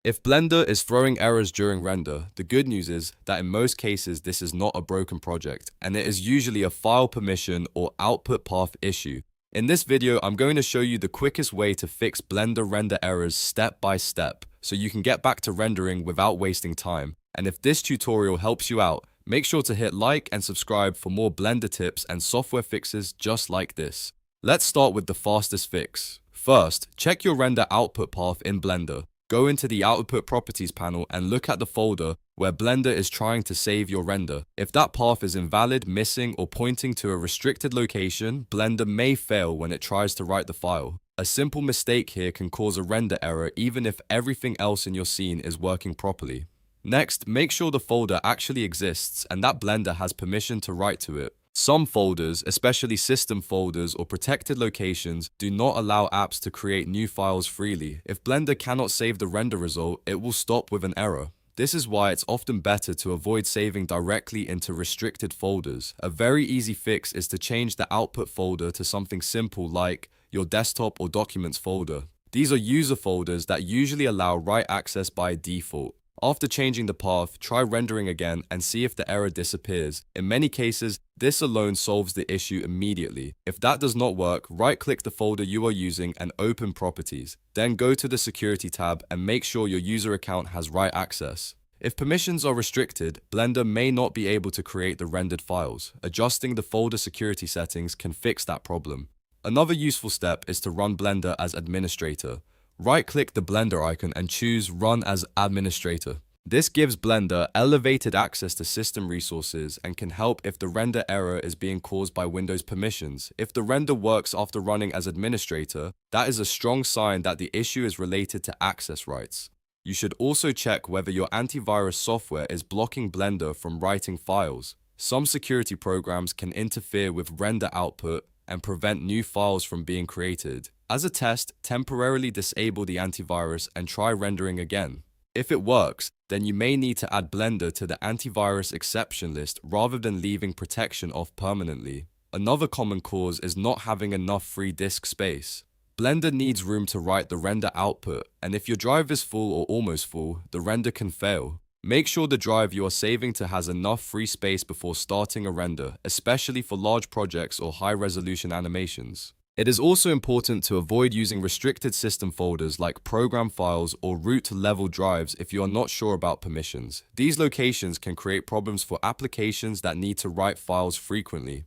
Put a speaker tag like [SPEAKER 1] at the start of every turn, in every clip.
[SPEAKER 1] If Blender is throwing errors during render, the good news is that in most cases this is not a broken project, and it is usually a file permission or output path issue. In this video, I'm going to show you the quickest way to fix Blender render errors step by step, so you can get back to rendering without wasting time. And if this tutorial helps you out, make sure to hit like and subscribe for more Blender tips and software fixes just like this. Let's start with the fastest fix. First, check your render output path in Blender. Go into the Output Properties panel and look at the folder where Blender is trying to save your render. If that path is invalid, missing, or pointing to a restricted location, Blender may fail when it tries to write the file. A simple mistake here can cause a render error even if everything else in your scene is working properly. Next, make sure the folder actually exists and that Blender has permission to write to it. Some folders, especially system folders or protected locations, do not allow apps to create new files freely. If Blender cannot save the render result, it will stop with an error. This is why it's often better to avoid saving directly into restricted folders. A very easy fix is to change the output folder to something simple like your desktop or documents folder. These are user folders that usually allow write access by default. After changing the path, try rendering again and see if the error disappears. In many cases, this alone solves the issue immediately. If that does not work, right-click the folder you are using and open Properties. Then go to the Security tab and make sure your user account has write access. If permissions are restricted, Blender may not be able to create the rendered files. Adjusting the folder security settings can fix that problem. Another useful step is to run Blender as administrator. Right-click the Blender icon and choose Run as Administrator. This gives Blender elevated access to system resources and can help if the render error is being caused by Windows permissions. If the render works after running as administrator, that is a strong sign that the issue is related to access rights. You should also check whether your antivirus software is blocking Blender from writing files. Some security programs can interfere with render output and prevent new files from being created. As a test, temporarily disable the antivirus and try rendering again. If it works, then you may need to add Blender to the antivirus exception list rather than leaving protection off permanently. Another common cause is not having enough free disk space. Blender needs room to write the render output, and if your drive is full or almost full, the render can fail. Make sure the drive you are saving to has enough free space before starting a render, especially for large projects or high-resolution animations. It is also important to avoid using restricted system folders like program files or root-level drives if you are not sure about permissions. These locations can create problems for applications that need to write files frequently.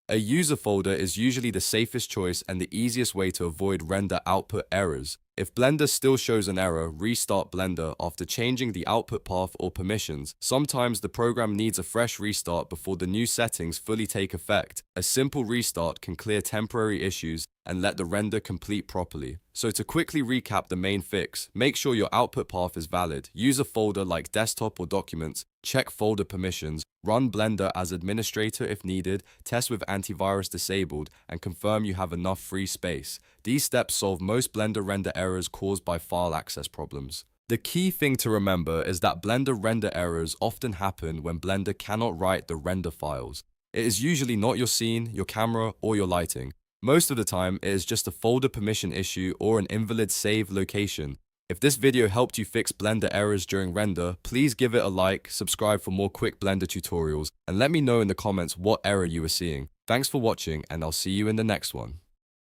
[SPEAKER 1] A user folder is usually the safest choice and the easiest way to avoid render output errors. If Blender still shows an error, restart Blender after changing the output path or permissions. Sometimes the program needs a fresh restart before the new settings fully take effect. A simple restart can clear temporary issues and let the render complete properly. So to quickly recap the main fix, make sure your output path is valid. Use a folder like desktop or documents, check folder permissions, run Blender as administrator if needed, test with antivirus disabled, and confirm you have enough free space. These steps solve most Blender render errors caused by file access problems. The key thing to remember is that Blender render errors often happen when Blender cannot write the render files. It is usually not your scene, your camera, or your lighting. Most of the time, it is just a folder permission issue or an invalid save location. If this video helped you fix Blender errors during render, please give it a like, subscribe for more quick Blender tutorials, and let me know in the comments what error you were seeing. Thanks for watching, and I'll see you in the next one.